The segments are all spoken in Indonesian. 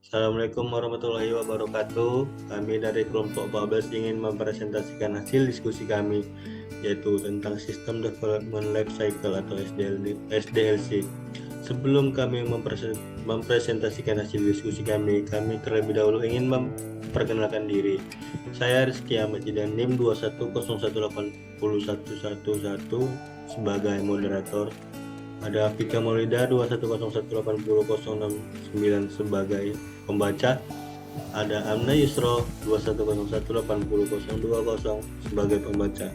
Assalamualaikum warahmatullahi wabarakatuh. Kami dari kelompok 14 ingin mempresentasikan hasil diskusi kami, yaitu tentang System Development Life Cycle atau SDLC. Sebelum kami mempresentasikan hasil diskusi kami terlebih dahulu ingin memperkenalkan diri. Saya Rizky Ahmad dan NIM 210181111 sebagai moderator. Ada Vika Maulida 210180069 sebagai pembaca. Ada Amna Yusro 210180020 sebagai pembaca.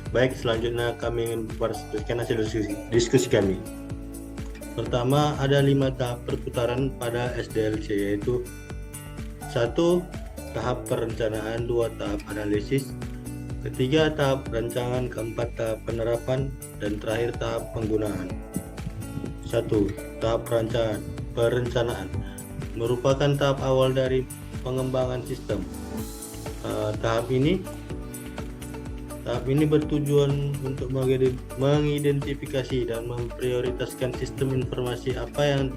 Baik, selanjutnya kami ingin mempresentasikan hasil diskusi kami. Pertama, ada 5 tahap perputaran pada SDLC, yaitu 1. Tahap perencanaan, 2. Tahap analisis, ketiga tahap rancangan, keempat tahap penerapan, dan terakhir tahap penggunaan. 1. Tahap perencanaan merupakan tahap awal dari pengembangan sistem. Tahap ini bertujuan untuk mengidentifikasi dan memprioritaskan sistem informasi apa yang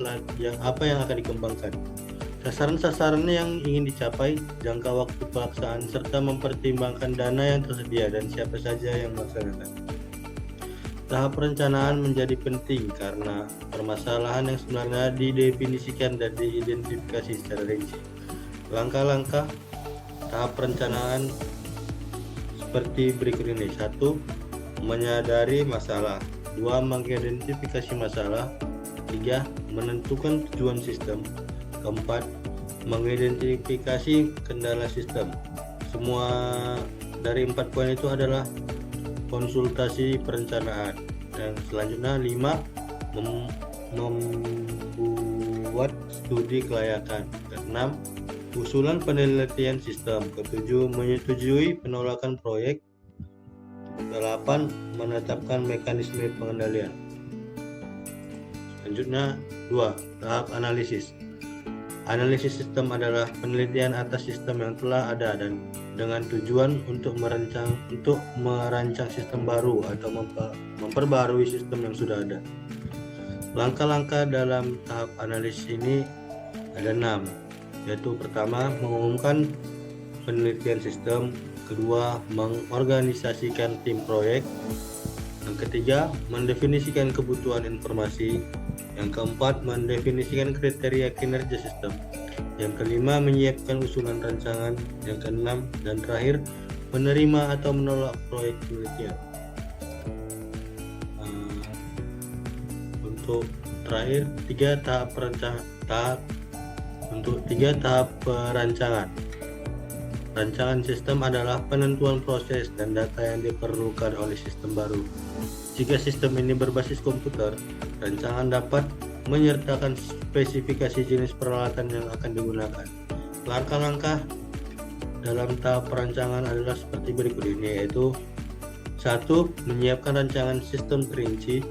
akan dikembangkan, sasaran-sasaran yang ingin dicapai, jangka waktu pelaksanaan, serta mempertimbangkan dana yang tersedia dan siapa saja yang melaksanakan. Tahap perencanaan menjadi penting karena permasalahan yang sebenarnya didefinisikan dan diidentifikasi secara rinci. Langkah-langkah tahap perencanaan seperti berikut ini. 1. Menyadari masalah. 2. Mengidentifikasi masalah. 3. Menentukan tujuan sistem. 4. Mengidentifikasi kendala sistem. Semua dari 4 poin itu adalah konsultasi perencanaan. Dan selanjutnya 5. Membuat studi kelayakan. 6. Usulan penelitian sistem. 7. Menyetujui penolakan proyek. 8. Menetapkan mekanisme pengendalian. Selanjutnya 2. Tahap analisis. Analisis sistem adalah penelitian atas sistem yang telah ada dan dengan tujuan untuk merancang sistem baru atau memperbarui sistem yang sudah ada. Langkah-langkah dalam tahap analisis ini ada 6, yaitu pertama, mengumumkan penelitian sistem, kedua, mengorganisasikan tim proyek, yang ketiga, mendefinisikan kebutuhan informasi, yang keempat, mendefinisikan kriteria kinerja sistem, yang kelima, menyiapkan usulan rancangan, yang keenam dan terakhir, menerima atau menolak proyek penelitian. Untuk terakhir, 3 tahap perancangan. Rancangan sistem adalah penentuan proses dan data yang diperlukan oleh sistem baru. Jika sistem ini berbasis komputer, rancangan dapat menyertakan spesifikasi jenis peralatan yang akan digunakan. Langkah-langkah dalam tahap perancangan adalah seperti berikut ini, yaitu 1. Menyiapkan rancangan sistem terinci.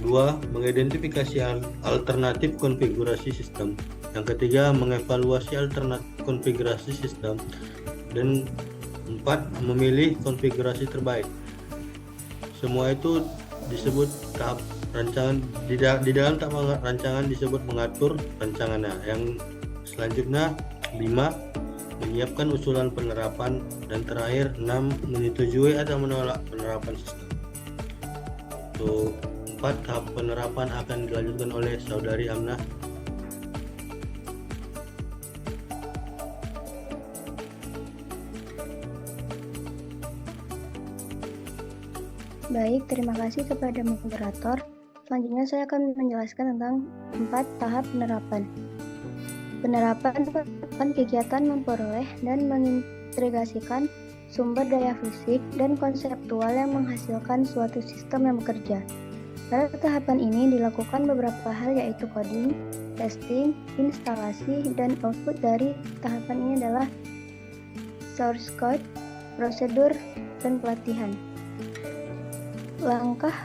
2. Mengidentifikasi alternatif konfigurasi sistem. Yang ketiga, mengevaluasi alternatif konfigurasi sistem. Dan 4. Memilih konfigurasi terbaik. Semua itu disebut tahap rancangan. Di dalam tahap rancangan disebut mengatur rancangannya. Yang selanjutnya 5. Menyiapkan usulan penerapan, dan terakhir 6. Menyetujui atau menolak penerapan sistem. Untuk 4 tahap penerapan akan dilanjutkan oleh Saudari Amna. Baik, terima kasih kepada moderator. Selanjutnya saya akan menjelaskan tentang 4 tahap penerapan. Penerapan merupakan kegiatan memperoleh dan mengintegrasikan sumber daya fisik dan konseptual yang menghasilkan suatu sistem yang bekerja. Pada tahapan ini dilakukan beberapa hal, yaitu coding, testing, instalasi, dan output dari tahapan ini adalah source code, prosedur, dan pelatihan. Langkah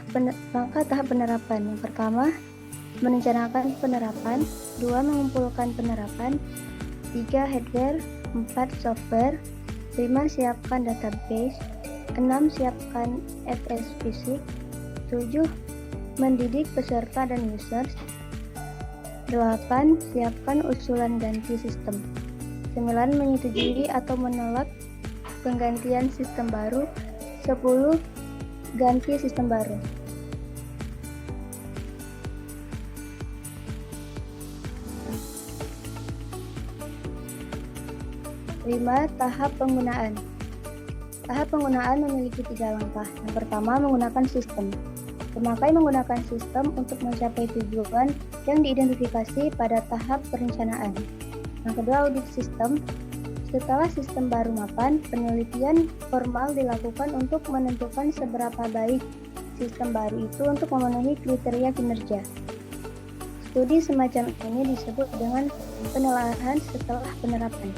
tahap penerapan. Yang pertama, merencanakan penerapan. 2. Mengumpulkan penerapan. 3. Hardware. 4. Software. 5. Siapkan database. 6. Siapkan FS fisik. 7. Mendidik peserta dan users. 8. Siapkan usulan ganti sistem. 9. Menyetujui atau menolak penggantian sistem baru. 10. Ganti sistem baru. 5. Tahap penggunaan. Tahap penggunaan memiliki 3 langkah. Yang pertama, menggunakan sistem. Pemakai menggunakan sistem untuk mencapai tujuan yang diidentifikasi pada tahap perencanaan. Yang kedua, audit sistem. Setelah sistem baru mapan, penelitian formal dilakukan untuk menentukan seberapa baik sistem baru itu untuk memenuhi kriteria kinerja. Studi semacam ini disebut dengan penelaahan setelah penerapan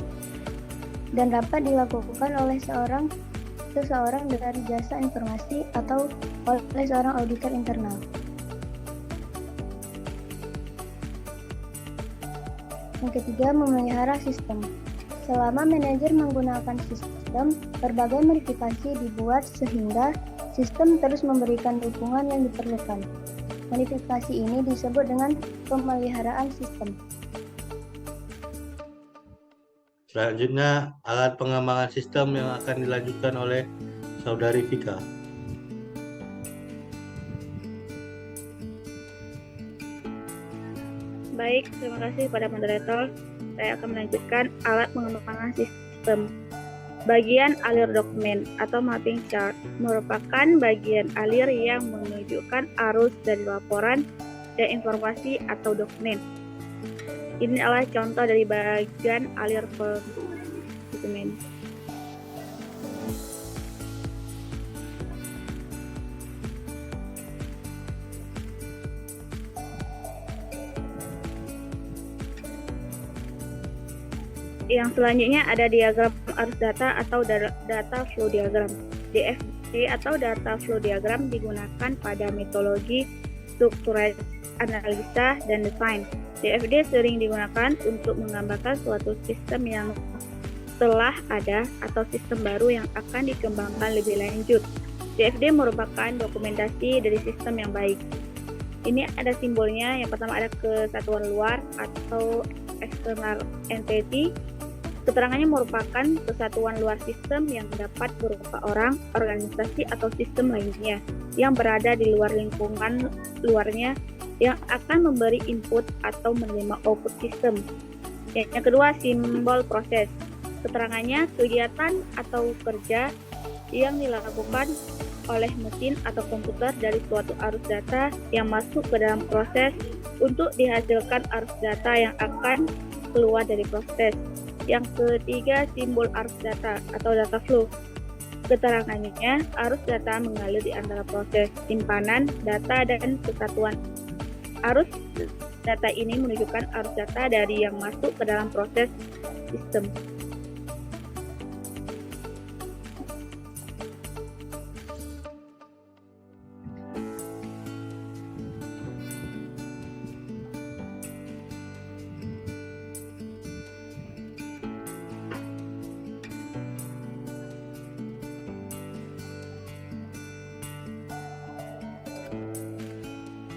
dan dapat dilakukan oleh seseorang dari jasa informasi atau oleh seorang auditor internal. Yang ketiga, memelihara sistem. Selama manajer menggunakan sistem, berbagai modifikasi dibuat sehingga sistem terus memberikan dukungan yang diperlukan. Modifikasi ini disebut dengan pemeliharaan sistem. Selanjutnya, alat pengembangan sistem yang akan dilanjutkan oleh Saudari Vika. Baik, terima kasih kepada moderator. Saya akan melanjutkan alat pengembangan sistem. Bagian alir dokumen atau mapping chart merupakan bagian alir yang menunjukkan arus dari laporan dan informasi atau dokumen. Ini adalah contoh dari bagian alir dokumen. Yang selanjutnya ada diagram arus data atau data flow diagram. DFD atau data flow diagram digunakan pada metodologi struktur analisa dan desain. DFD sering digunakan untuk menggambarkan suatu sistem yang telah ada atau sistem baru yang akan dikembangkan lebih lanjut. DFD merupakan dokumentasi dari sistem yang baik. Ini ada simbolnya. Yang pertama ada kesatuan luar atau external entity. Keterangannya merupakan kesatuan luar sistem yang dapat berupa orang, organisasi, atau sistem lainnya yang berada di luar lingkungan luarnya yang akan memberi input atau menerima output sistem. Yang kedua, simbol proses. Keterangannya kegiatan atau kerja yang dilakukan oleh mesin atau komputer dari suatu arus data yang masuk ke dalam proses untuk dihasilkan arus data yang akan keluar dari proses. Yang ketiga, simbol arus data atau data flow. Keterangannya, arus data mengalir di antara proses simpanan data dan kesatuan. Arus data ini menunjukkan arus data dari yang masuk ke dalam proses sistem.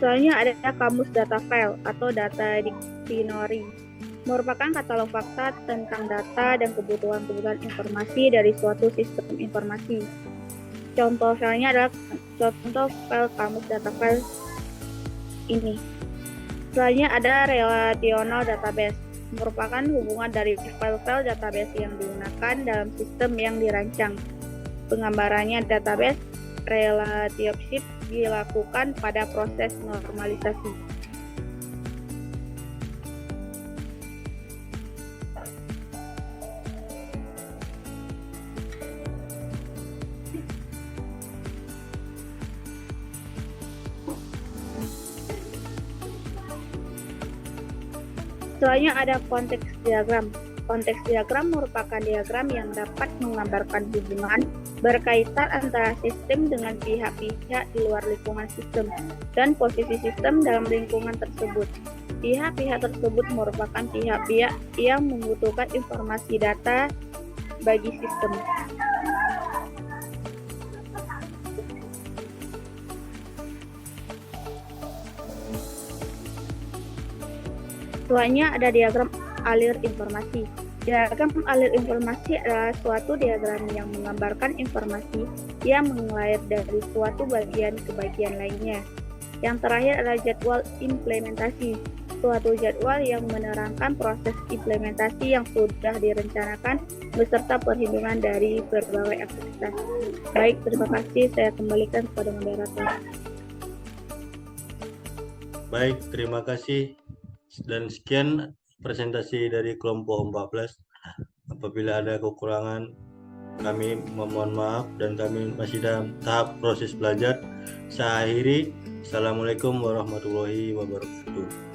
Selanjutnya ada kamus data file atau data dictionary. Merupakan katalog fakta tentang data dan kebutuhan-kebutuhan informasi dari suatu sistem informasi. Contoh filenya adalah contoh file kamus data file ini. Selanjutnya ada relational database. Merupakan hubungan dari file-file database yang digunakan dalam sistem yang dirancang. Penggambarannya database relationship dilakukan pada proses normalisasi. Selanjutnya ada konteks diagram. Konteks diagram merupakan diagram yang dapat menggambarkan hubungan berkaitan antara sistem dengan pihak-pihak di luar lingkungan sistem dan posisi sistem dalam lingkungan tersebut. Pihak-pihak tersebut merupakan pihak-pihak yang membutuhkan informasi data bagi sistem. Selanjutnya ada diagram alir informasi. Diagram alir informasi adalah suatu diagram yang menggambarkan informasi yang mengalir dari suatu bagian ke bagian lainnya. Yang terakhir adalah jadwal implementasi. Suatu jadwal yang menerangkan proses implementasi yang sudah direncanakan beserta perhitungan dari berbagai aktivitas. Baik, terima kasih. Saya kembalikan kepada moderator. Baik, terima kasih. Dan sekian presentasi dari kelompok 14. Apabila ada kekurangan, kami memohon maaf dan kami masih dalam tahap proses belajar. Saya akhiri. Assalamualaikum warahmatullahi wabarakatuh.